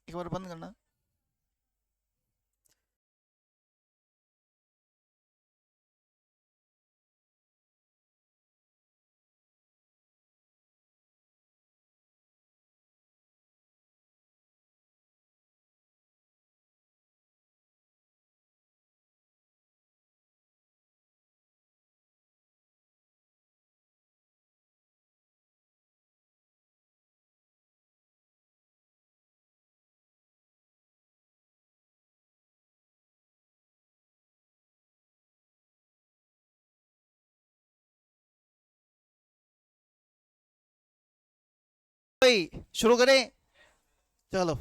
एक बार बंद करना। भाई शुरू करें। चलो।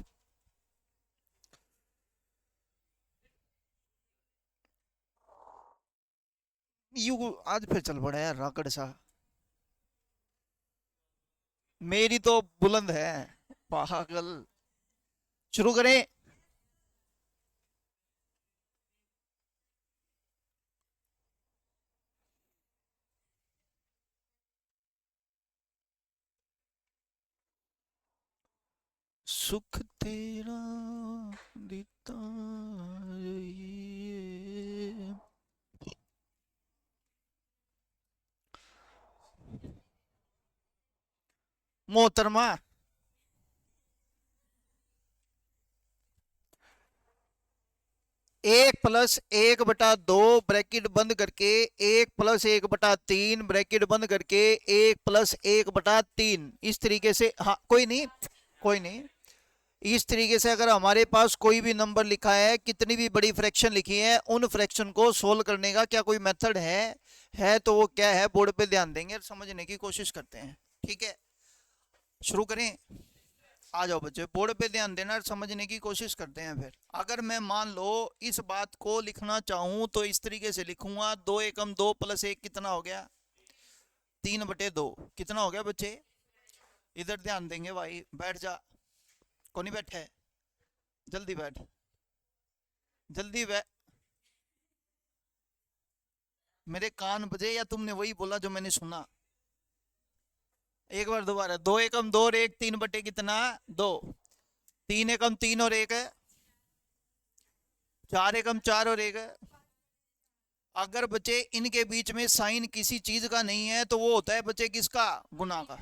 यू आज फिर चल पड़ा यार राकड़ सा। मेरी तो बुलंद है। पागल। शुरू करें। सुख तेरा देता रहिए। मोहतरमा। 1+1/2 ब्रैकेट बंद करके 1+1/3 ब्रैकेट बंद करके 1+1/3 इस तरीके से। हाँ कोई नहीं। कोई नहीं। इस तरीके से अगर हमारे पास कोई भी नंबर लिखा है, कितनी भी बड़ी फ्रैक्शन लिखी है, उन फ्रैक्शन को सोल्व करने का क्या कोई मेथड है तो वो क्या है, बोर्ड पे ध्यान देंगे और समझने की कोशिश करते हैं। ठीक है। शुरू करें। आ जाओ बच्चे, बोर्ड पे ध्यान देना और समझने की कोशिश करते हैं। फिर अगर मैं मान लो इस बात को लिखना चाहूं तो इस तरीके से लिखूंगा, 2 एकम 2 प्लस 1 कितना हो गया, 3/2। कितना हो गया बच्चे? इधर ध्यान देंगे भाई, बैठ जा। कौन नहीं बैठा है? जल्दी बैठ। जल्दी बैठ। मेरे कान बजे या तुमने वही बोला जो मैंने सुना? एक बार दोबारा। 2 एकम 2 और 1 3/, कितना? 2। 3 एकम 3 और 1 है। 4 एकम 4 और 1 है। अगर बच्चे इनके बीच में साइन किसी चीज का नहीं है तो वो होता है बच्चे किसका? गुना का।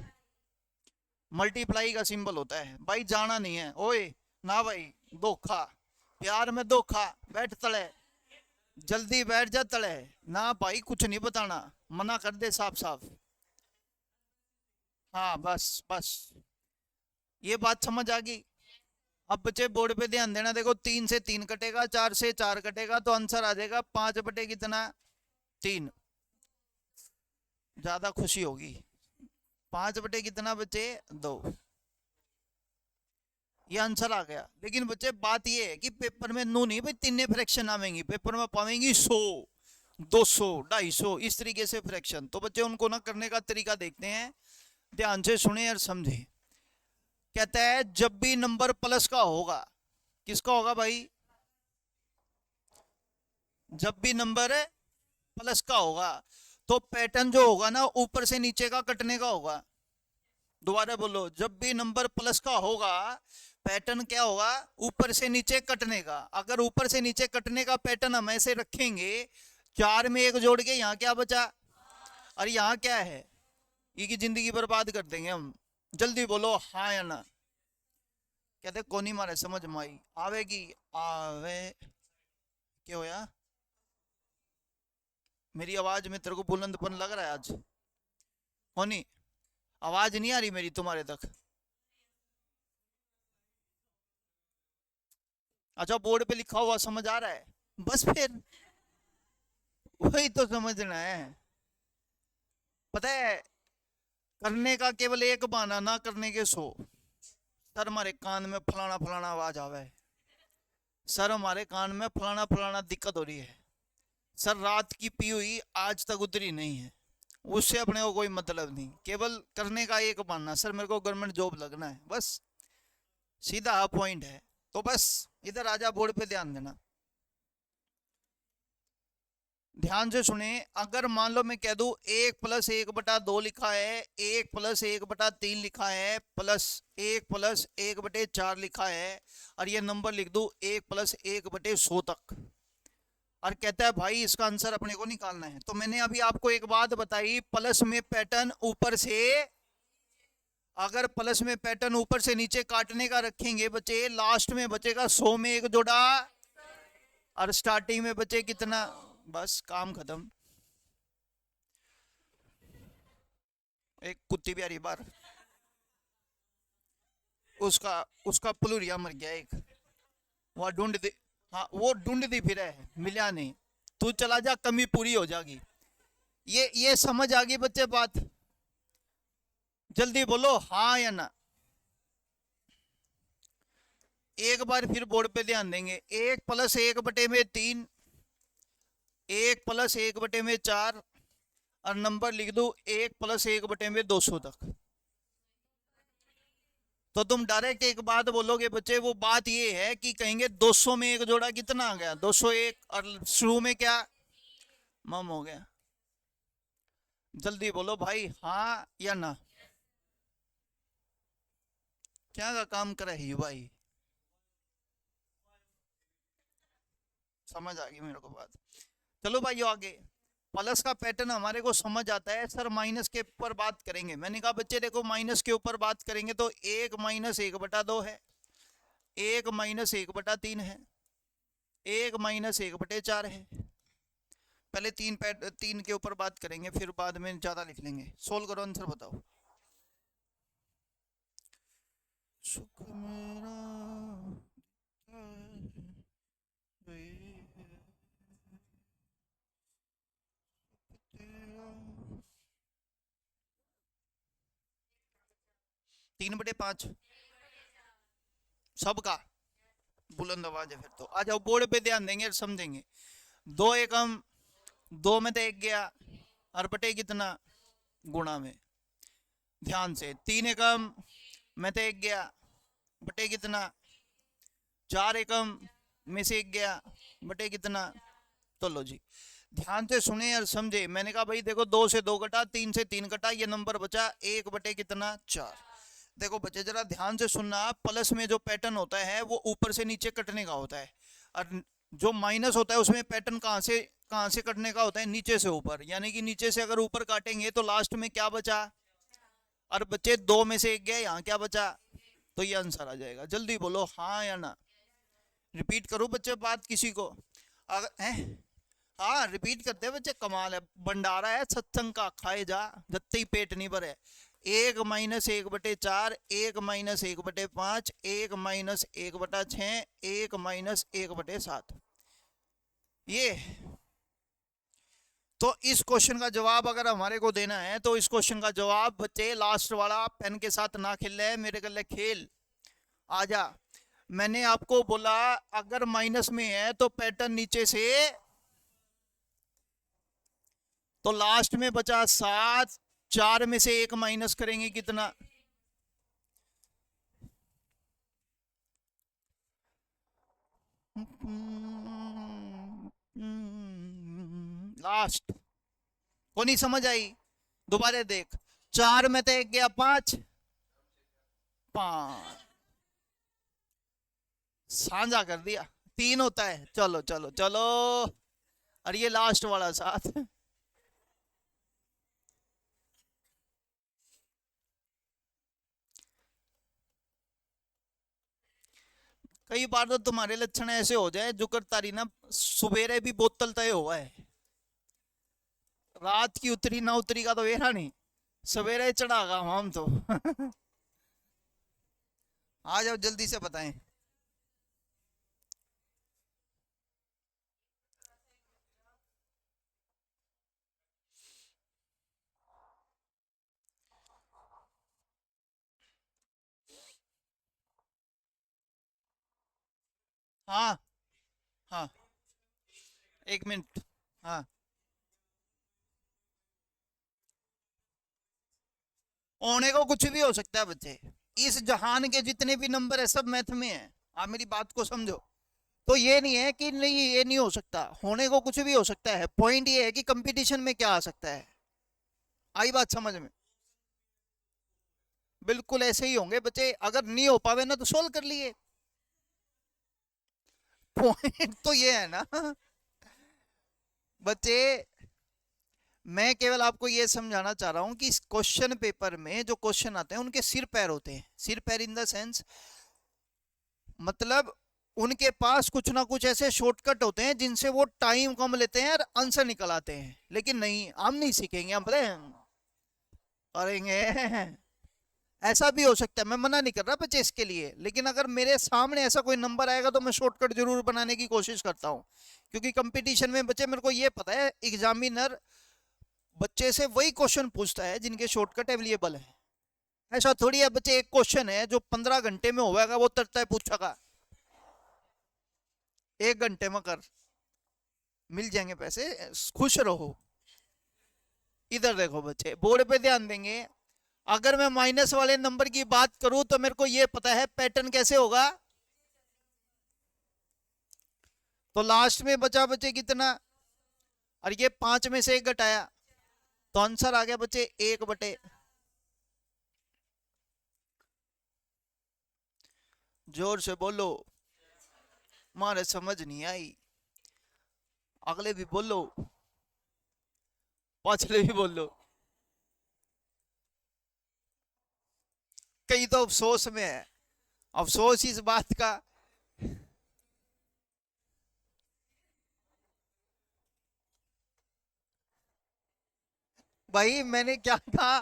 मल्टीप्लाई का सिंबल होता है भाई, जाना नहीं है ओए। ना भाई। धोखा। प्यार में धोखा। बैठ तले। जल्दी बैठ जा तले। ना भाई कुछ नहीं बताना। मना कर दे साफ साफ। हाँ बस बस। ये बात समझ आ गई। अब बच्चे बोर्ड पे ध्यान देना, देखो 3 से 3 कटेगा, 4 से 4 कटेगा तो आंसर आ जाएगा 5/, कितना? 3। ज्यादा खुशी होगी। 5/, कितना बच्चे? 2। ये आंसर आ गया। लेकिन बच्चे बात ये है कि पेपर में नू नहीं भाई तीन फ्रैक्शन आवेंगी, पेपर में पावेंगी 100, 200, 250 इस तरीके से फ्रैक्शन। तो बच्चे उनको ना करने का तरीका देखते हैं। ध्यान से सुने और समझे। कहता है जब भी नंबर प्लस का होगा। किसका होगा भाई? जब भी नंबर प्लस का होगा तो पैटर्न जो होगा ना ऊपर से नीचे का कटने का होगा। दोबारा बोलो, जब भी नंबर प्लस का होगा पैटर्न क्या होगा? ऊपर से नीचे कटने का। अगर ऊपर से नीचे कटने का पैटर्न हम ऐसे रखेंगे, 4 में 1 जोड़ के यहाँ क्या बचा? और यहाँ क्या है? ये की जिंदगी बर्बाद कर देंगे हम। जल्दी बोलो हाँ या ना। कहते कोनी मारे समझ माई आवेगी। आवे। क्या होया? मेरी आवाज में तेरे को बुलंदपन लग रहा है आज? कोनी? आवाज नहीं आ रही मेरी तुम्हारे तक? अच्छा बोर्ड पे लिखा हुआ समझ आ रहा है? बस फिर वही तो समझना है। पता है, करने का केवल एक बहाना, ना करने के 100। सर हमारे कान में फलाना फलाना आवाज आवे। सर हमारे कान में फलाना फलाना दिक्कत हो रही है। सर रात की पी हुई आज तक उतरी नहीं है। उससे अपने को कोई मतलब नहीं, केवल करने का एक बहाना, सर मेरे को गवर्नमेंट जॉब लगना है बस। सीधा पॉइंट है। तो बस इधर आजा, बोर्ड पे ध्यान देना। ध्यान से सुने, अगर मान लो मैं कह दूं 1+1/2 लिखा है, 1+1/3 लिखा है, प्लस 1+1/4 लिखा है, और ये नंबर लिख दूं 1+1/100 तक, और कहता है भाई इसका आंसर अपने को निकालना है, तो मैंने अभी आपको एक बात बताई, प्लस में पैटर्न ऊपर से, अगर प्लस में पैटर्न ऊपर से नीचे काटने का रखेंगे बच्चे, लास्ट में बचेगा 100 में एक जोड़ा, और स्टार्टिंग में बचे कितना, बस काम खत्म। एक कुत्ती प्यारी बार, उसका उसका पुलुरिया मर गया एक, वह ढूंढ दे, हाँ वो ढूंढती फिर है, मिला नहीं, तू चला जा, कमी पूरी हो जाएगी। ये समझ आ गई बच्चे बात? जल्दी बोलो हाँ या ना। एक बार फिर बोर्ड पे ध्यान देंगे, 1+1/3, 1+1/4, और नंबर लिख दो 1+1/200 तक। तो तुम डायरेक्ट एक बात बोलोगे बच्चे, वो बात ये है कि कहेंगे 200 में एक जोड़ा कितना आ गया, 201, और शुरू में क्या मम हो गया। जल्दी बोलो भाई हाँ या ना। क्या का काम करे ही भाई, समझ आ गई मेरे को बात। चलो भाई आगे, प्लस का पैटर्न हमारे को समझ आता है, सर माइनस के ऊपर बात करेंगे। मैंने कहा बच्चे देखो माइनस के ऊपर बात करेंगे तो 1-1/2 है, 1-1/3 है, 1-1/4 है। पहले तीन के ऊपर बात करेंगे, फिर बाद में ज्यादा लिख लेंगे। सोल्व करो, आंसर बताओ। सुख मेरा 3/5 सबका बुलंद आवाज है। फिर तो आ जाओ बोर्ड पे ध्यान देंगे और समझेंगे। 2 एकम 2 में तो 1 गया, और बटे कितना गुणा में, ध्यान से 3 एकम में तो 1 गया, बटे कितना 4 एकम में से 1 गया, बटे कितना। तो लो जी ध्यान से सुने और समझे। मैंने कहा भाई देखो 2 से 2 कटा, 3 से 3 कटा, ये नंबर बचा 1 बटे कितना 4। देखो बच्चे जरा ध्यान से सुनना, प्लस में जो पैटर्न होता है वो ऊपर से नीचे कटने का होता है, और जो माइनस होता है उसमें पैटर्न कहाँ से कटने का होता है, नीचे से ऊपर। यानी कि नीचे से अगर ऊपर काटेंगे तो लास्ट में क्या बचा, और बच्चे 2 में से 1 गया, यहाँ क्या बचा, तो ये आंसर आ जाएगा। जल्दी बोलो हाँ या ना। रिपीट करो बच्चे बात किसी को, अगर हाँ रिपीट करते हैं बच्चे, कमाल है, भंडारा है सत्संग का, खाए जा जब तक पेट नहीं भरे। 1-1/4, 1-1/5, 1-1/6, 1-1/7, ये। तो इस क्वेश्चन का जवाब अगर हमारे को देना है तो इस क्वेश्चन का जवाब बच्चे लास्ट वाला, पेन के साथ ना खेल रहे मेरे गले खेल, आजा। मैंने आपको बोला अगर माइनस में है तो पैटर्न नीचे से, तो लास्ट में बचा 7, 4 में से 1 माइनस करेंगे कितना, लास्ट को नहीं समझ आई, दोबारा देख, 4 में तो 1 गया, 5 साझा कर दिया, 3 होता है। चलो चलो चलो, और ये लास्ट वाला 7। कई बार तो तुम्हारे लक्षण ऐसे हो जाए जो करता रही ना, सुबेरे भी बोतल तय हुआ है, रात की उतरी ना उतरी का तो वेरा नहीं, सवेरे चढ़ागा हम तो। आ जाओ जल्दी से बताएं। हाँ हाँ 1 मिनट, हाँ होने को कुछ भी हो सकता है बच्चे, इस जहान के जितने भी नंबर है सब मैथ में है। आप मेरी बात को समझो, तो ये नहीं है कि नहीं ये नहीं हो सकता, होने को कुछ भी हो सकता है। पॉइंट ये है कि कंपटीशन में क्या आ सकता है। आई बात समझ में? बिल्कुल ऐसे ही होंगे बच्चे, अगर नहीं हो पावे ना तो सोल्व कर लिए। पॉइंट तो ये है ना बच्चे, मैं केवल आपको ये समझाना चाह रहा हूं कि इस क्वेश्चन पेपर में जो क्वेश्चन आते हैं उनके सिर पैर होते हैं। सिर पैर इन द सेंस, मतलब उनके पास कुछ ना कुछ ऐसे शॉर्टकट होते हैं जिनसे वो टाइम कम लेते हैं और आंसर निकल आते हैं। लेकिन नहीं, हम नहीं सीखेंगे, हम पता है करेंगे ऐसा भी हो सकता है, मैं मना नहीं कर रहा बच्चे इसके लिए, लेकिन अगर मेरे सामने ऐसा कोई नंबर आएगा तो मैं शॉर्टकट जरूर बनाने की कोशिश करता हूँ। क्योंकि कंपटीशन में बच्चे, मेरे को ये पता है एग्जामिनर बच्चे से वही क्वेश्चन पूछता है जिनके शॉर्टकट अवेलेबल है। ऐसा थोड़ी है बच्चे एक क्वेश्चन है जो 15 घंटे में होगा वो तरता है पूछेगा, 1 घंटे में कर, मिल जाएंगे पैसे, खुश रहो। इधर देखो बच्चे, बोर्ड पे ध्यान देंगे। अगर मैं माइनस वाले नंबर की बात करूं तो मेरे को यह पता है पैटर्न कैसे होगा। तो लास्ट में बचा बचे कितना, और ये 5 में से 1 घटाया, तो आंसर आ गया बच्चे 1/। जोर से बोलो, मारे समझ नहीं आई। अगले भी बोलो, पाछले भी बोलो। कई तो अफसोस में है, अफसोस इस बात का। भाई मैंने क्या कहा,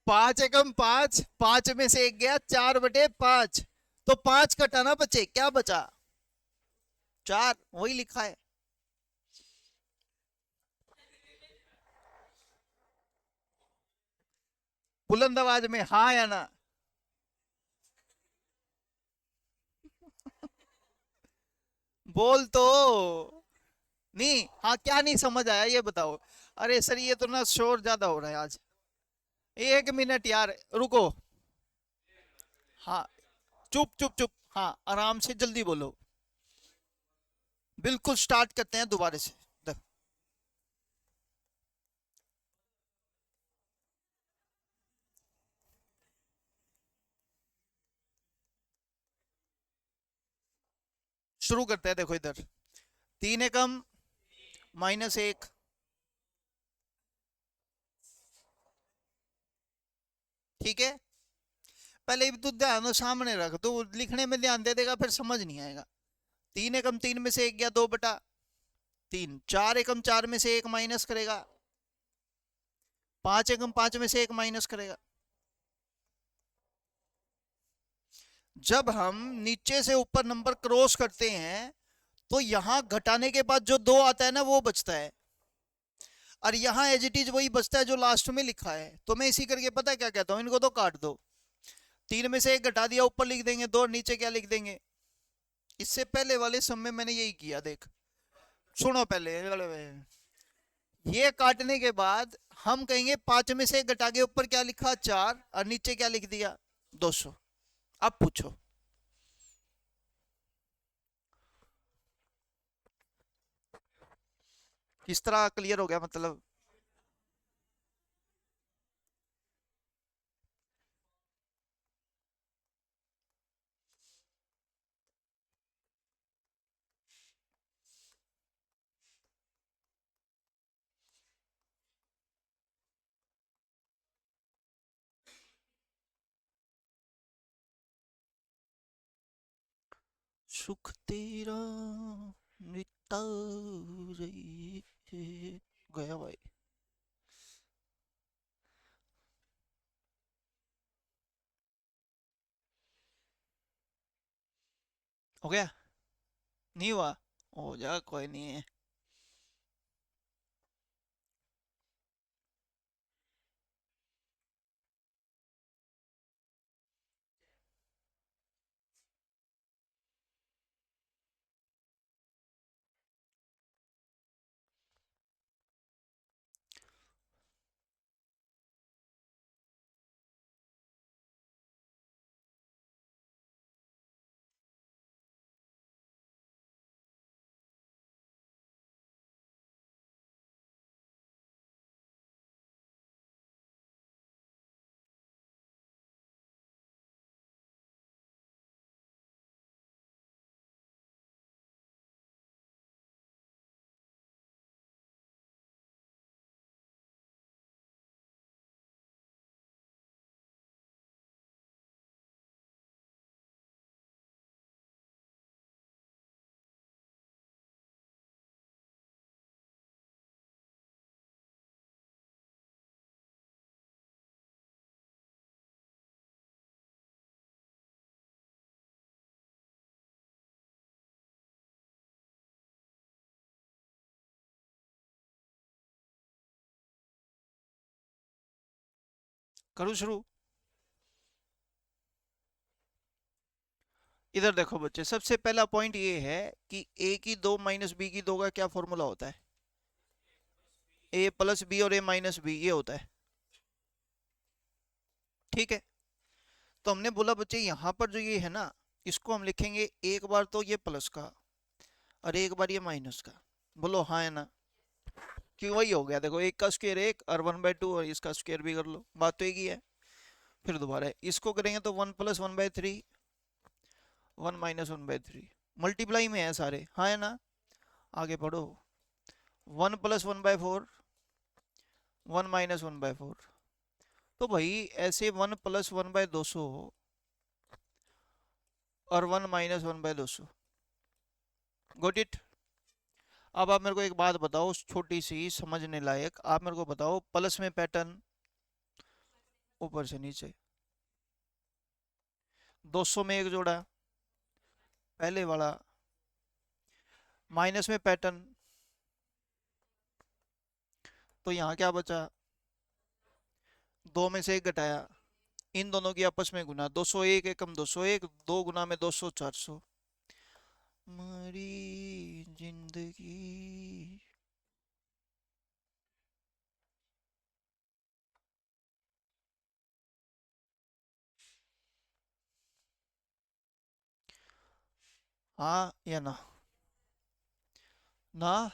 5 एकम 5, 5 में से 1 गया, 4/5। तो 5 कटाना बचे, क्या बचा, 4, वही लिखा है। बुलंद आवाज में हाँ या ना। बोल तो, नहीं हाँ क्या नहीं समझ आया ये बताओ। अरे सर ये तो ना शोर ज्यादा हो रहा है आज। 1 मिनट यार, रुको। हाँ, चुप चुप चुप, हाँ आराम से जल्दी बोलो। बिल्कुल स्टार्ट करते हैं दोबारा से। देख, शुरू करते हैं, देखो इधर 3 एकम -1। ठीक है, पहले भी तू ध्यान तो सामने रख, तू लिखने में ध्यान दे देगा फिर समझ नहीं आएगा। 3 एकम 3 में से 1 गया, 2/3। 4 एकम 4 में से 1 माइनस करेगा, 5 एकम 5 में से 1 माइनस करेगा। जब हम नीचे से ऊपर नंबर क्रॉस करते हैं तो यहां घटाने के बाद जो 2 आता है ना वो बचता है, और यहाँ एज इट इज वही बचता है जो लास्ट में लिखा है। तो मैं इसी करके पता है क्या कहता हूँ, इनको तो काट दो। 3 में से 1 घटा दिया, ऊपर लिख देंगे 2, नीचे क्या लिख देंगे। इससे पहले वाले सब में मैंने यही किया, देख सुनो पहले। ये काटने के बाद हम कहेंगे 5 में से 1 घटा के ऊपर क्या लिखा, 4, और नीचे क्या लिख दिया, 200। अब पूछो। किस तरह क्लियर हो गया मतलब। सुख तेरा मिटता रही है। गया भाई। हो गया, नहीं हुआ, हो जाएगा कोई नहीं है। करूँ शुरू? इधर देखो बच्चे, सबसे पहला पॉइंट ये है कि ए की दो माइनस बी की दो का क्या फॉर्मूला होता है? ए प्लस बी और ए माइनस बी, ये होता है। ठीक है, तो हमने बोला बच्चे यहाँ पर जो ये है ना, इसको हम लिखेंगे एक बार तो ये प्लस का और एक बार ये माइनस का। बोलो हाँ है ना? क्यों, वही हो गया। देखो, एक का स्क्वायर एक और 1/2 और इसका स्क्वायर भी कर लो, बात तो एक ही है। फिर दोबारा इसको करेंगे तो 1 + 1/3, 1 - 1/3, मल्टीप्लाई में है सारे, हाँ है ना? आगे पढ़ो। 1 + 1/4, 1 - 1/4। तो भाई ऐसे 1 + 1/200 और 1 - 1/200। Got it? अब आप मेरे को एक बात बताओ, छोटी सी समझने लायक, आप मेरे को बताओ, प्लस में पैटर्न ऊपर से नीचे, 200 में एक जोड़ा पहले वाला, माइनस में पैटर्न, तो यहाँ क्या बचा? दो में से एक घटाया, इन दोनों की आपस में गुना, 201 एकम 201, 2 गुना में 200, 400। मरी जिंदगी। हाँ या ना? ना?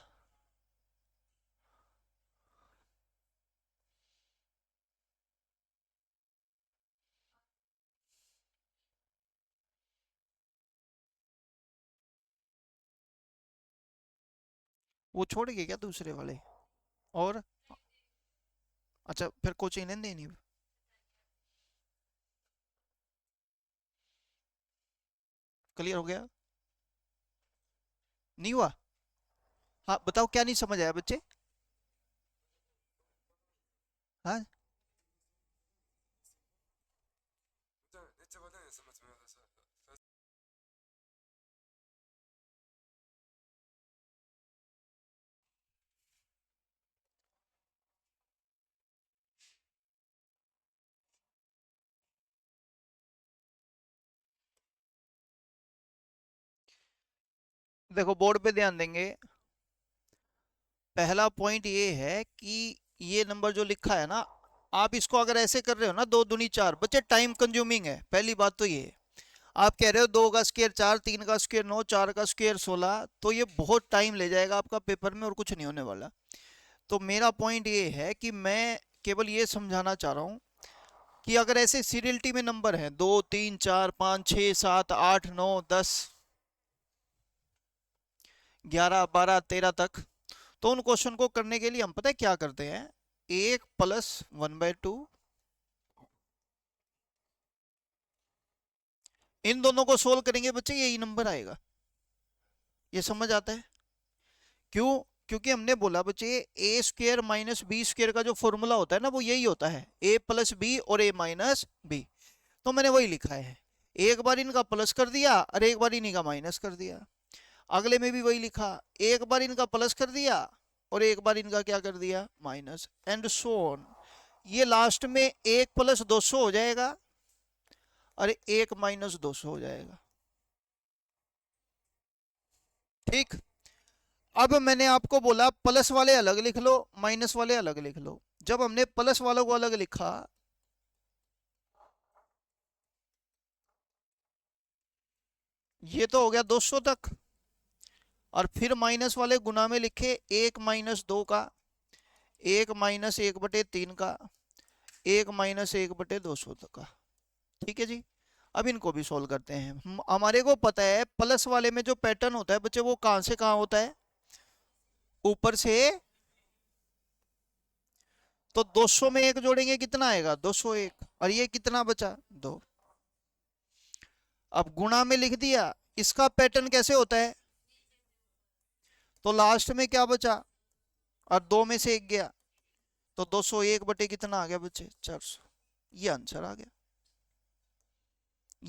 वो छोड़ गए क्या दूसरे वाले? और अच्छा, फिर कोचिंग नहीं देनी? क्लियर हो गया? नहीं हुआ? हाँ बताओ, क्या नहीं समझ आया बच्चे? हाँ, देखो बोर्ड पे ध्यान देंगे। पहला पॉइंट ये है कि ये नंबर जो लिखा है ना, आप इसको अगर ऐसे कर रहे हो ना, 2 दूनी 4, बच्चे टाइम कंज्यूमिंग है, पहली बात तो ये है। आप कह रहे हो 2 का स्क्वायर 4, 3 का स्क्वायर 9, 4 का स्क्वायर 16, तो ये बहुत टाइम ले जाएगा आपका पेपर में और कुछ नहीं होने वाला। तो मेरा पॉइंट ये है कि मैं केवल ये समझाना चाह रहा हूँ कि अगर ऐसे सीरियलिटी में नंबर है 2 3 4 5 6 7 8 9 10 11 12 13 तक, तो उन क्वेश्चन को करने के लिए हम पता है क्या करते हैं? 1 + 1/2, इन दोनों को सोल्व करेंगे बच्चे, यही नंबर आएगा। ये समझ आता है? क्यों? क्योंकि हमने बोला बच्चे, ए स्क्वायर माइनस बी स्क्वायर का जो फॉर्मूला होता है ना, वो यही होता है, ए प्लस बी और ए माइनस बी। तो मैंने वही लिखा है, एक बार इनका प्लस कर दिया और एक बार इन्हीं का माइनस कर दिया। अगले में भी वही लिखा, एक बार इनका प्लस कर दिया और एक बार इनका क्या कर दिया? Minus, and so on. ये लास्ट में 1 + 200 हो जाएगा और 1 - 200 हो जाएगा। ठीक। अब मैंने आपको बोला प्लस वाले अलग लिख लो, माइनस वाले अलग लिख लो। जब हमने प्लस वालों को अलग लिखा, ये तो हो गया 200 तक, और फिर माइनस वाले गुना में लिखे 1 - 2 का, 1 - 1/3 का, 1 - 1/200 तक का। ठीक है जी। अब इनको भी सोल्व करते हैं। हमारे को पता है प्लस वाले में जो पैटर्न होता है बच्चे, वो कहां से कहां होता है? ऊपर से। तो 200 में एक जोड़ेंगे कितना आएगा? 201, और ये कितना बचा? 2। अब गुणा में लिख दिया, इसका पैटर्न कैसे होता है? तो लास्ट में क्या बचा? और 2 में से एक गया, तो 201 बटे कितना आ गया बच्चे? 400। ये आंसर आ गया।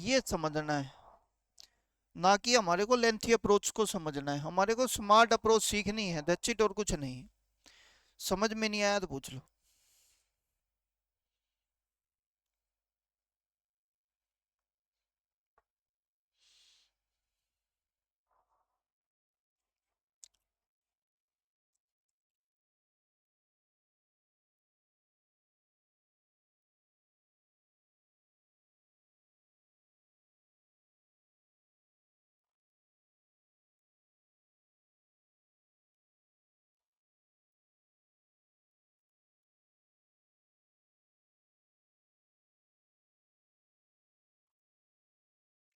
ये समझना है, ना कि हमारे को लेंथी अप्रोच को समझना है। हमारे को स्मार्ट अप्रोच सीखनी है, दैट्स इट, और कुछ नहीं। समझ में नहीं आया तो पूछ लो।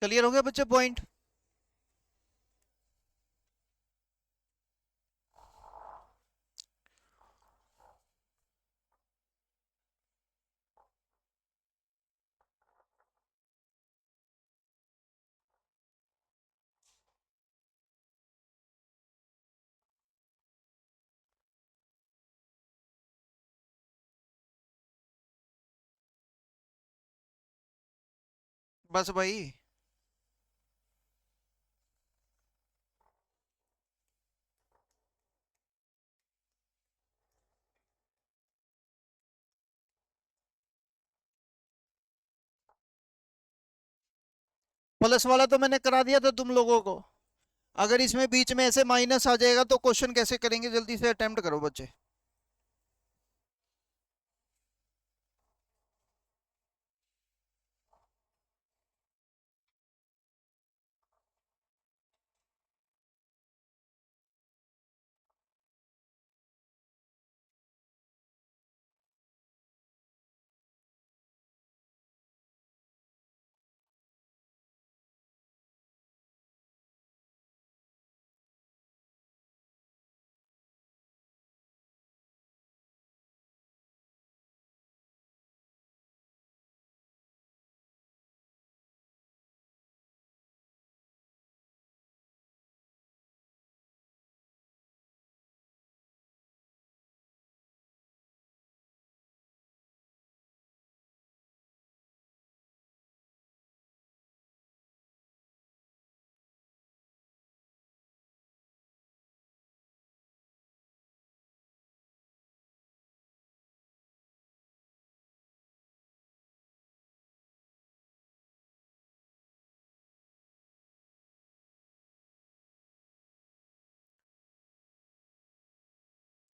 क्लियर हो गया बच्चे पॉइंट? बस भाई। प्लस वाला तो मैंने करा दिया था तुम लोगों को। अगर इसमें बीच में ऐसे माइनस आ जाएगा तो क्वेश्चन कैसे करेंगे? जल्दी से अटेम्प्ट करो बच्चे।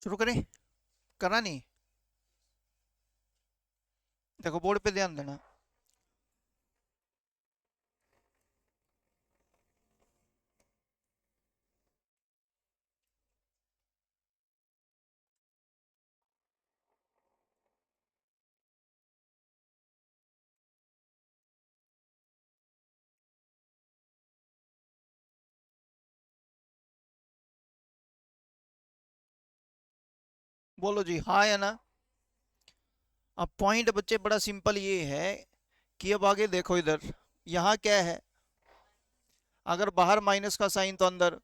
शुरू करें? करा नहीं? देखो बोर्ड पे ध्यान देना। बोलो जी हाँ या ना। अब पॉइंट बच्चे बड़ा सिंपल ये है कि अब आगे देखो इधर, यहाँ क्या है? अगर बाहर माइनस का साइन तो अंदर,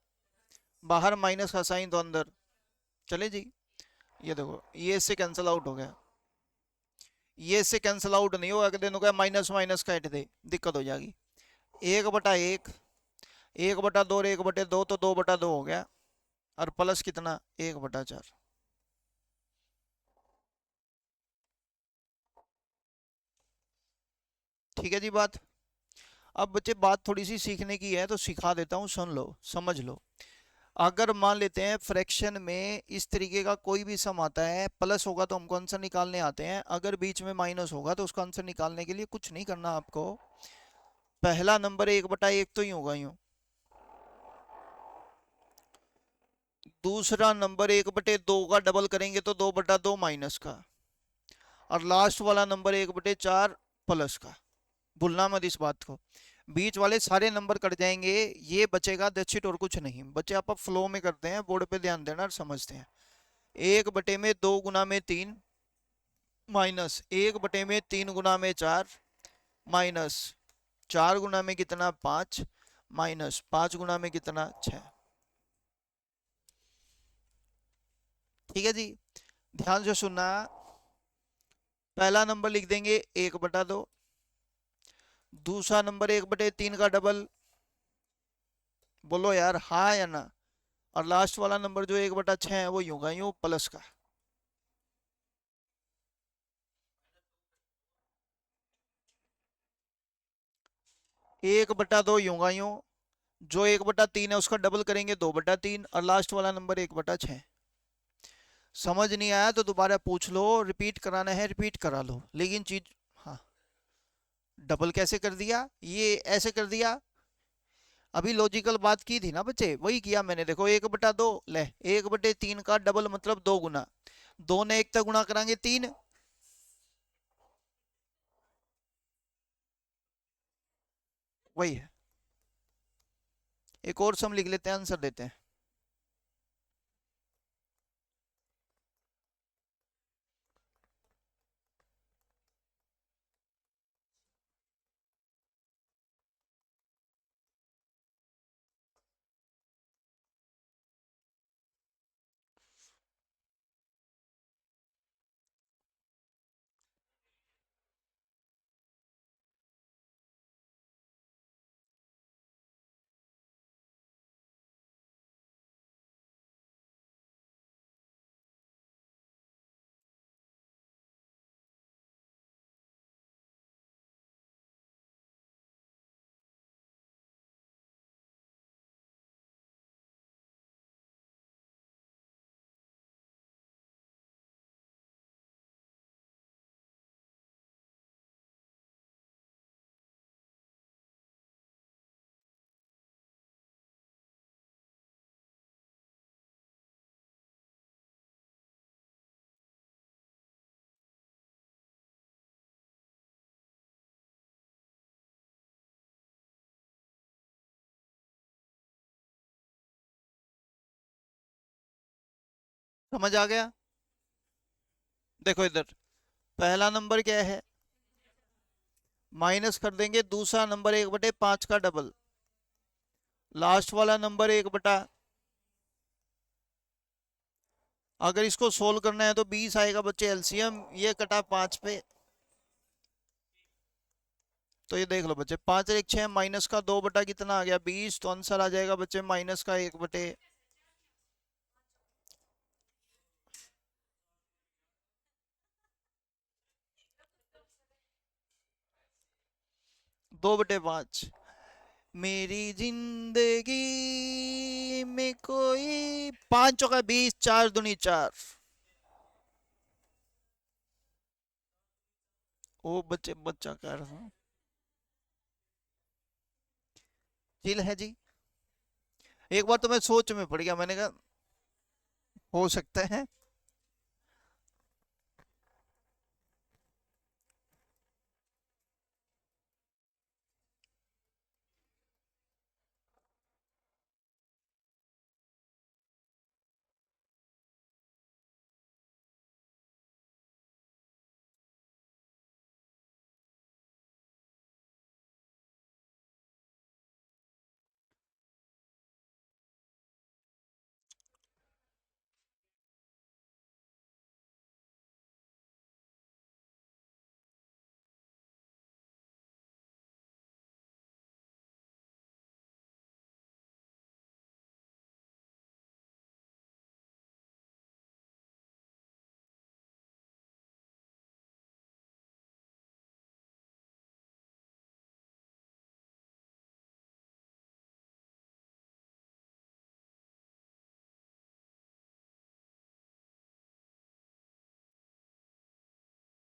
बाहर माइनस का साइन तो अंदर। चले जी। ये देखो ये इससे कैंसिल आउट हो गया, ये इससे कैंसिल आउट नहीं होगा कि दोनों का माइनस माइनस काट दे, दिक्कत हो जाएगी। 1/1, 1/2 और 1/2 तो 2/2 हो गया। और प्लस कितना? 1/4। ठीक है जी बात। अब बच्चे बात थोड़ी सी सीखने की है तो सिखा देता हूँ, सुन लो समझ लो। अगर मान लेते हैं फ्रैक्शन में इस तरीके का कोई भी सम आता है, प्लस होगा तो हमको आंसर निकालने आते हैं, अगर बीच में माइनस होगा तो उसका आंसर निकालने के लिए कुछ नहीं करना आपको। पहला नंबर 1/1 तो ही होगा यूं, दूसरा नंबर 1/2 का डबल करेंगे तो 2/2 माइनस का, और लास्ट वाला नंबर 1/4 प्लस का। भूलना मत इस बात को। बीच वाले सारे नंबर कट जाएंगे, ये बचेगा दैट्स इट और कुछ नहीं। बच्चे आप फ्लो में करते हैं, बोर्ड पे ध्यान देना और समझते हैं। 1/2 × 3 माइनस 1/3 × 4 माइनस 4 गुना में कितना? 5 माइनस 5 गुना में कितना? 6। ठीक है जी, ध्यान से सुनना। पहला नंबर लिख देंगे 1/2, दूसरा नंबर 1/3 का डबल, बोलो यार हाँ या ना। और लास्ट वाला नंबर जो 1/6 है वो यूं का यूं प्लस का। 1/2 यूं का यूं, जो 1/3 है उसका डबल करेंगे 2/3, और लास्ट वाला नंबर 1/6। समझ नहीं आया तो दोबारा पूछ लो, रिपीट कराना है रिपीट करा लो, लेकिन चीज। हाँ, डबल कैसे कर दिया? ये ऐसे कर दिया। अभी लॉजिकल बात की थी ना बच्चे, वही किया मैंने। देखो 1/2 ले, 1/3 का डबल मतलब 2 गुना, 2 ने 1 तक गुणा कराएंगे 3, वही है। एक और सम लिख लेते हैं, आंसर देते हैं। समझ आ गया? देखो इधर, पहला नंबर क्या है, माइनस कर देंगे दूसरा नंबर 1/5 का डबल, लास्ट वाला नंबर 1/, अगर इसको सोल्व करना है तो 20 आएगा बच्चे एलसीएम, ये कटा 5 पे, तो ये देख लो बच्चे, 5 और 1 6, माइनस का 2 कितना आ गया 20, तो आंसर आ जाएगा बच्चे माइनस का 2/5। मेरी जिंदगी में कोई 5 चौका 20, 4 दूनी 4। ओ बच्चे बच्चा कह रहा हूँ, चिल है जी। एक बार तो मैं सोच में पड़ गया, मैंने कहा हो सकता है।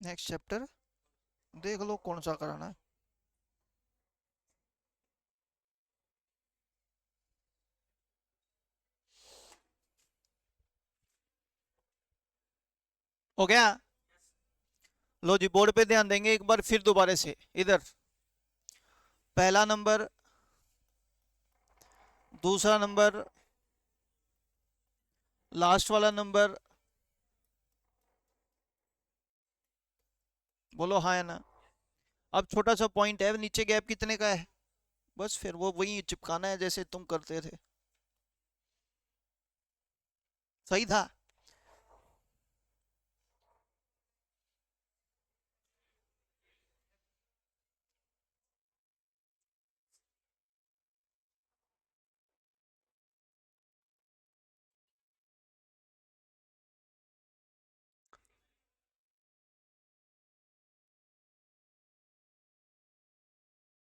नेक्स्ट चैप्टर देख लो कौन सा कराना है। हो गया? लो जी, बोर्ड पे ध्यान देंगे एक बार फिर दोबारा से। इधर पहला नंबर, दूसरा नंबर, लास्ट वाला नंबर, बोलो हाँ या ना। अब छोटा सा पॉइंट है, नीचे गैप कितने का है, बस फिर वो वही चिपकाना है जैसे तुम करते थे। सही था।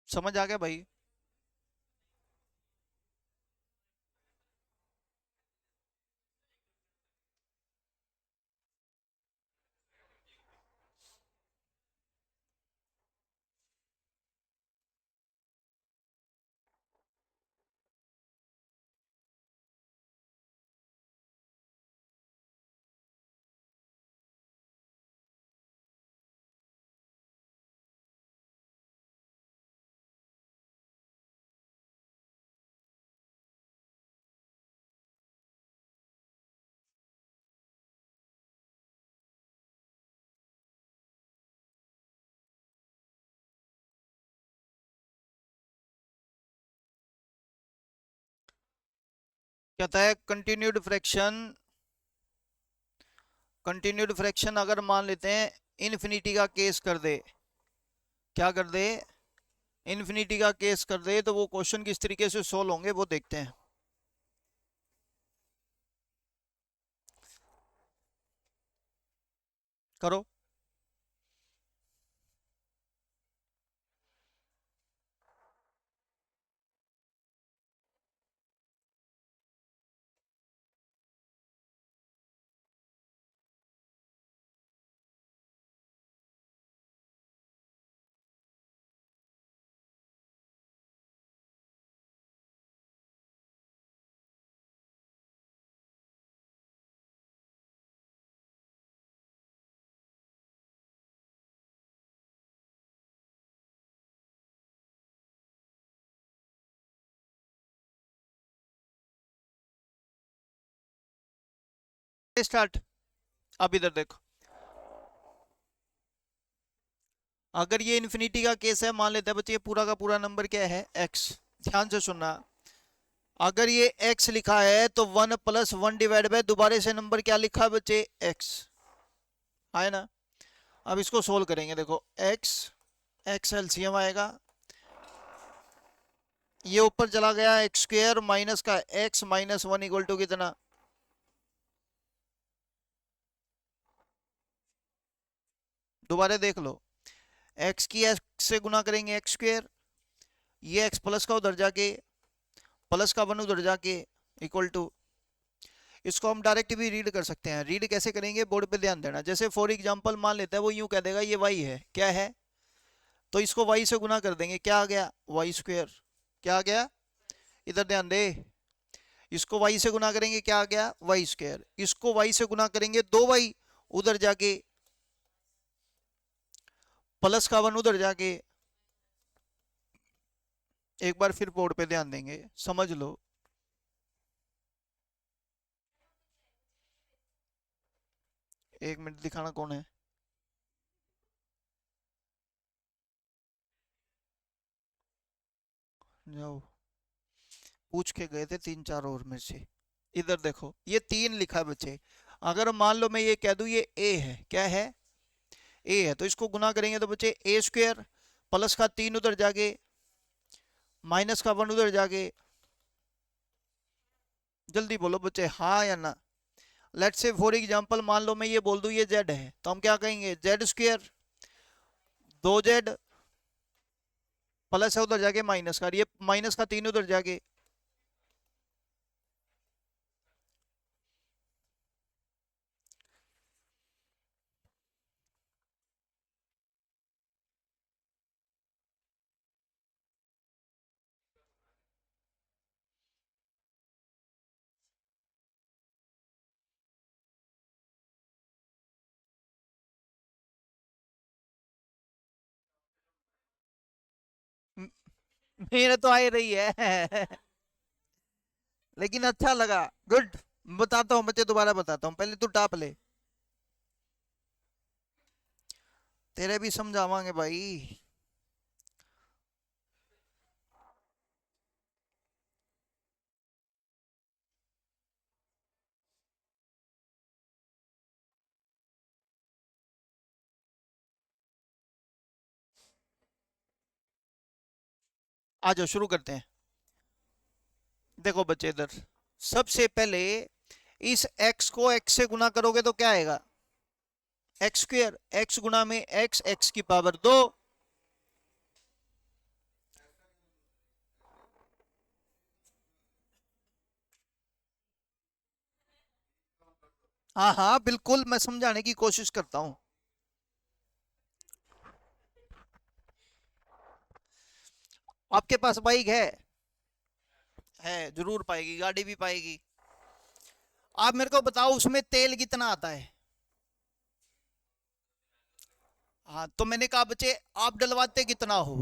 समझ आ गया भाई? कहता है कंटिन्यूड फ्रैक्शन अगर मान लेते हैं इन्फिनिटी का केस कर दे, क्या कर दे, इन्फिनिटी का केस कर दे, तो वो क्वेश्चन किस तरीके से सोल्व होंगे वो देखते हैं। करो। स्टार्ट। अब इधर देखो, अगर ये इन्फिनिटी का केस है, मान लेते हैं बच्चे ये पूरा का पूरा नंबर क्या है, x। ध्यान से सुनना, अगर ये x लिखा है तो 1 + 1 डिवाइड बाय दोबारा से नंबर क्या लिखा है बच्चे, x है ना। अब इसको सोल्व करेंगे, देखो x एलसीएम आएगा, ये ऊपर चला गया x² माइनस का x माइनस 1 इक्वल टू कितना, दोबारा देख लो, x की x से गुना करेंगे x², ये x प्लस का उधर जाके प्लस का 1 उधर जाके इक्वल टू, इसको हम डायरेक्ट भी रीड कर सकते हैं। रीड कैसे करेंगे, बोर्ड पे ध्यान देना। जैसे फॉर एग्जांपल मान लेता है वो यूं कह देगा ये y है, क्या है, तो इसको y से गुना कर देंगे, क्या आ गया, y², क्या आ गया, इधर ध्यान दे, इसको y से गुना करेंगे, क्या आ गया, y², इसको y से गुना करेंगे 2y, उधर जाके प्लस का 1 उधर जाके, एक बार फिर बोर्ड पे ध्यान देंगे, समझ लो। एक मिनट, दिखाना कौन है, जाओ, पूछ के गए थे 3-4 और में से। इधर देखो ये 3 लिखा है बच्चे, अगर मान लो मैं ये कह दूं ये a है, क्या है, a है, तो इसको गुना करेंगे तो बच्चे a² प्लस का 3 उधर जाके माइनस का 1 उधर जाके, जल्दी बोलो बच्चे हाँ या ना। लेट्स से फॉर एग्जांपल मान लो मैं ये बोल दूं ये z है, तो हम क्या कहेंगे, z² 2z प्लस है उधर जाके माइनस का, ये माइनस का 3 उधर जाके, मेरे तो आ ही रही है लेकिन अच्छा लगा, गुड। बताता हूँ बच्चे, दोबारा बताता हूँ, पहले तू टाप ले, तेरे भी समझावांगे भाई। आ जाओ शुरू करते हैं। देखो बच्चे इधर, सबसे पहले इस x को x से गुना करोगे तो क्या आएगा, x², x गुना में x की पावर 2, हाँ हाँ बिल्कुल, मैं समझाने की कोशिश करता हूं। आपके पास बाइक है जरूर पाएगी, गाड़ी भी पाएगी। आप मेरे को बताओ उसमें तेल कितना आता है, हाँ तो मैंने कहा बच्चे आप डलवाते कितना हो,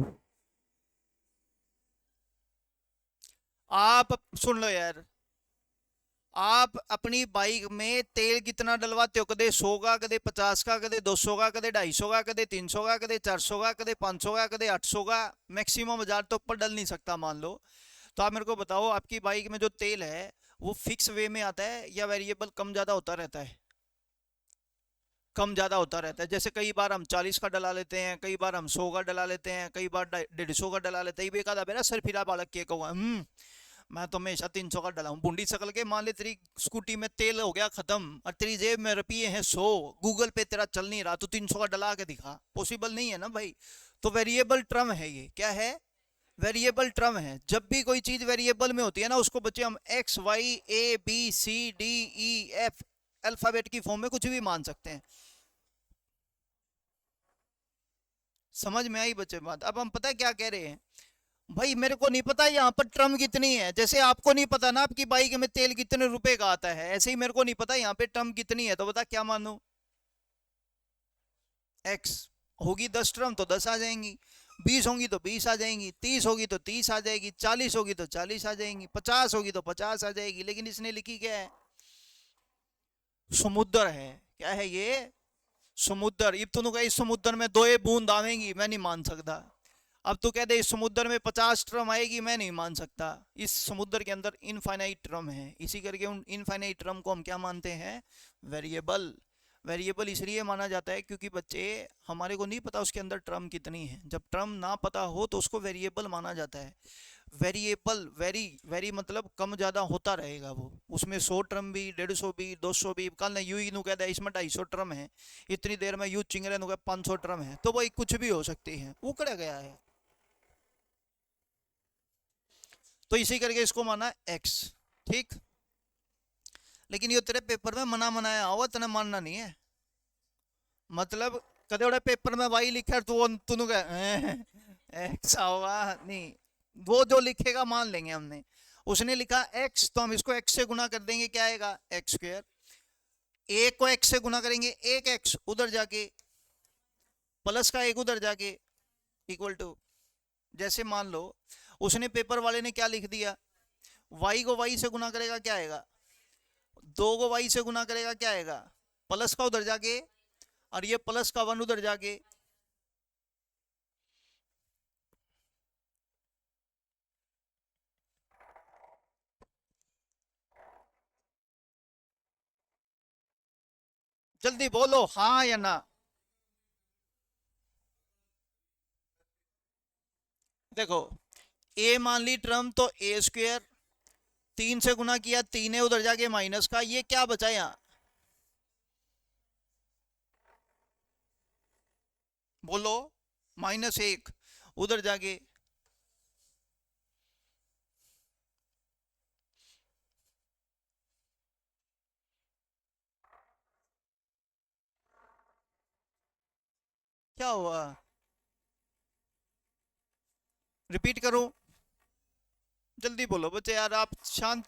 आप सुन लो यार, आप अपनी बाइक में तेल कितना डलवाते हो, कदे 100 का, कदे 50 का, कदे 200 का, कदे 250 का, कदे 300 का, कदे 400 का, कदे 500 का, कदे 800 का, मैक्सिमम 1000 तो ऊपर डल नहीं सकता मान लो। तो आप मेरे को बताओ आपकी बाइक में जो तेल है वो फिक्स वे में आता है या वेरिएबल कम ज़्यादा होता रहता है? कम ज़्यादा होता रहता है। जैसे कई बार हम 40 का डला लेते हैं, कई बार हम 100 का डला लेते हैं, कई बार 150 का डला लेते हैं। ये एक आधा मेरा सर फिरा बालक के कहूँगा मैं तो हमेशा 300 का डला हूँ। बूंदी सकल के मान ले तेरी स्कूटी में तेल हो गया खत्म और तेरी जेब में रुपये हैं 100, गूगल पे तेरा चल नहीं रहा, तो 300 का डला के दिखा, पॉसिबल नहीं है ना भाई। तो वेरिएबल टर्म है ये, क्या है? वेरिएबल टर्म है। जब भी कोई चीज वेरिएबल में होती है ना, उसको बच्चे हम X Y A B C D E F alphabet की फॉर्म में कुछ भी मान सकते हैं। समझ में आई बच्चे बात? अब हम पता है क्या कह रहे हैं, भाई मेरे को नहीं पता यहाँ पर ट्रम कितनी है। जैसे आपको नहीं पता ना आपकी बाइक में तेल कितने रुपए का आता है, ऐसे ही मेरे को नहीं पता यहाँ पे ट्रम कितनी है। तो बता क्या मानूं? एक्स होगी 10 ट्रम तो 10 आ जाएंगी, 20 होंगी तो 20 आ जाएंगी, 30 होगी तो 30 आ जाएगी, 40 होगी तो 40 आ जाएंगी, 50 होगी तो 50 आ जाएगी। लेकिन इसने लिखी क्या है? समुद्र है। क्या है ये? समुद्र। अब तूने कहा इस समुद्र में 2 बूंद आवेंगी, मैं नहीं मान सकता। अब तू कह दे इस समुद्र में 50 ट्रम आएगी, मैं नहीं मान सकता। इस समुद्र के अंदर इनफाइनाइट ट्रम है, इसी करके उन इनफाइनाइट ट्रम को हम क्या मानते हैं? वेरिएबल। वेरिएबल इसलिए माना जाता है क्योंकि बच्चे हमारे को नहीं पता उसके अंदर ट्रम कितनी है। जब ट्रम ना पता हो तो उसको वेरिएबल माना जाता है। वेरिएबल वेरी वेरी मतलब कम ज्यादा होता रहेगा वो। उसमें 100 ट्रम भी, 150 भी, 200 भी। कल ने यू ही नु कहता है इसमें 250 ट्रम है, इतनी देर में यू चिंगरे नु 500 ट्रम है, तो वही कुछ भी हो सकती है, उकड़ा गया है। तो इसी करके इसको माना एक्स। ठीक। लेकिन ये तेरे पेपर में मना मनाया हुआ, तने मानना नहीं है। मतलब कदे उड़े पेपर में वाई लिखा है, तू तूने कह एक्स हुआ नहीं। वो जो लिखेगा मान लेंगे हमने। उसने लिखा एक्स तो हम इसको एक्स से गुना कर देंगे, क्या आएगा? X square. ए को एक्स से गुना करेंगे, एक एक्स उधर जाके प्लस का एक उधर जाके इक्वल टू। जैसे मान लो उसने पेपर वाले ने क्या लिख दिया, वाई को वाई से गुना करेगा क्या आएगा? 2 को वाई से गुना करेगा क्या आएगा? प्लस का उधर जाके, और ये प्लस का 1 उधर जाके। जल्दी बोलो हाँ या ना। देखो ए मान ली ट्रम तो ए स्क्वेयर, 3 से गुना किया, 3 है उधर जाके माइनस का, ये क्या बचा यहाँ? बोलो। -1 उधर जाके। क्या हुआ? रिपीट करो। जल्दी बोलो बच्चे यार, आप शांत।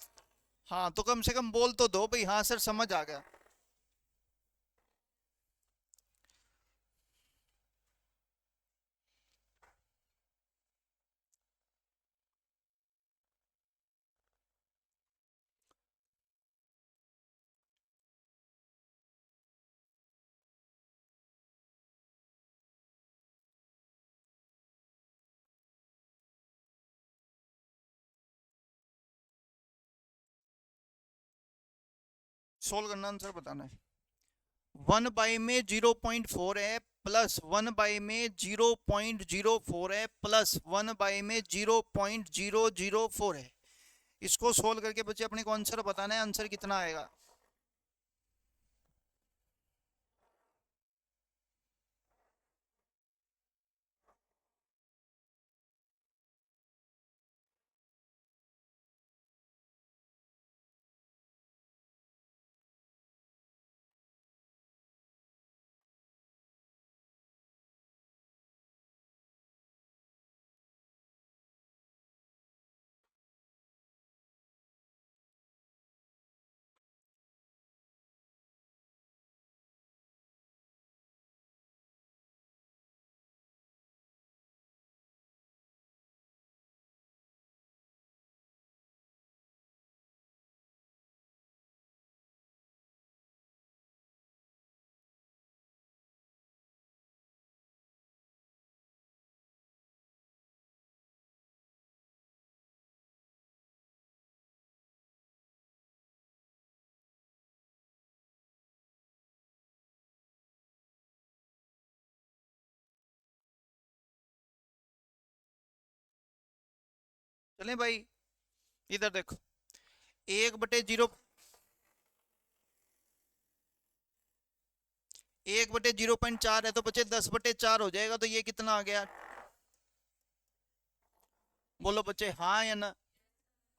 हाँ तो कम से कम बोल तो दो भाई, हाँ सर समझ आ गया। सोल्व करना, आंसर बताना है। 1 बाई में 0.4 है, प्लस 1 बाई में 0.04 है, प्लस 1 बाई में 0.004 है। इसको सोल्व करके बच्चे अपने को आंसर बताना है, आंसर कितना आएगा। चलें भाई, इधर देखो, 1/0, 1/0.4 है तो बच्चे 10/4 हो जाएगा, तो ये कितना आ गया? बोलो बच्चे हाँ या ना।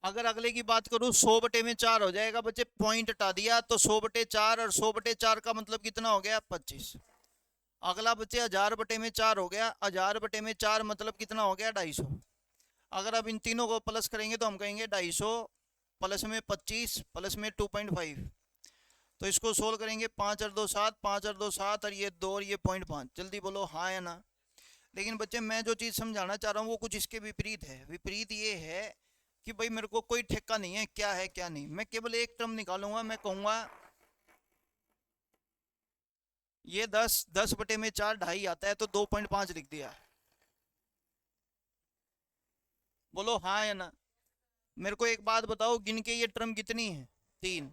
अगर अगले की बात करूं, 100/4 हो जाएगा बच्चे, पॉइंट हटा दिया तो 100/4, और 100/4 का मतलब कितना हो गया? 25। अगला बच्चे 1000/4 हो गया, 1000/4 मतलब कितना हो गया? 250। अगर अब इन तीनों को प्लस करेंगे तो हम कहेंगे 250 प्लस में 25 प्लस में 2.5, तो इसको सोल्व करेंगे। 5 और 2 7, 5 और 2 7, और ये 2 और ये 0.5। जल्दी बोलो हाँ या ना। लेकिन बच्चे मैं जो चीज़ समझाना चाह रहा हूँ वो कुछ इसके विपरीत है। विपरीत ये है कि भाई मेरे को कोई ठेका नहीं है क्या है क्या नहीं, मैं केवल एक टर्म निकालूंगा, मैं कहूँगा ये 10/4 ढाई आता है, तो 2.5 लिख दिया। बोलो हाँ या ना। मेरे को एक बात बताओ, गिन के ये टर्म कितनी है? 3।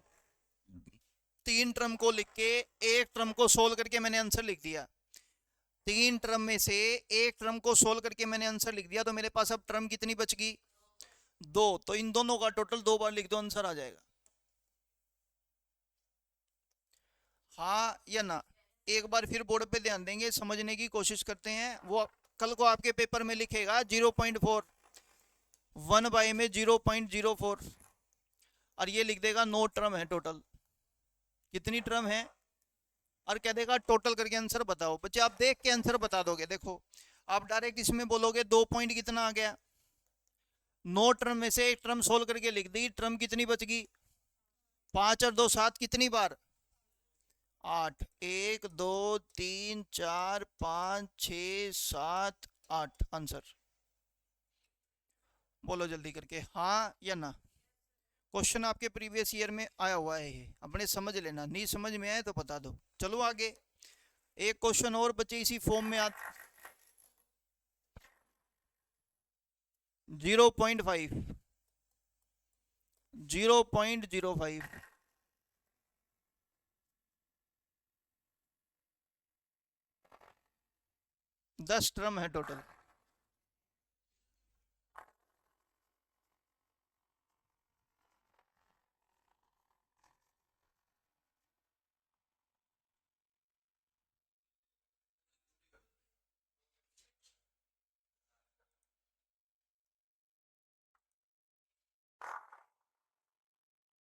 3 टर्म को लिख के एक टर्म को सोल्व करके मैंने आंसर लिख दिया। 3 टर्म में से एक टर्म को सोल्व करके मैंने आंसर लिख दिया, तो मेरे पास अब टर्म कितनी बच गई? 2। तो इन दोनों का टोटल 2 बार लिख दो, आंसर आ जाएगा। हाँ या ना। एक बार फिर बोर्ड पे ध्यान देंगे, समझने की कोशिश करते हैं। वो कल को आपके पेपर में लिखेगा 0.4, 1/, में 0.04, और ये लिख देगा 9 टर्म है टोटल। कितनी टर्म है? और कह देगा टोटल करके आंसर बताओ। बच्चे आप देख के आंसर बता दोगे। देखो आप डायरेक्ट इसमें बोलोगे 2 पॉइंट कितना आ गया? 9 टर्म में से एक टर्म सोल्व करके लिख दी, टर्म कितनी बच गई? 5 और 2 7, कितनी बार? 8। 1 2 3 4 5 6 7 8, आंसर। बोलो जल्दी करके हाँ या ना। क्वेश्चन आपके प्रीवियस ईयर में आया हुआ है, ये अपने समझ लेना, नहीं समझ में आए तो बता दो। चलो आगे एक क्वेश्चन और बच्चे इसी फॉर्म में 0.5, 0.05, 10 टर्म है टोटल।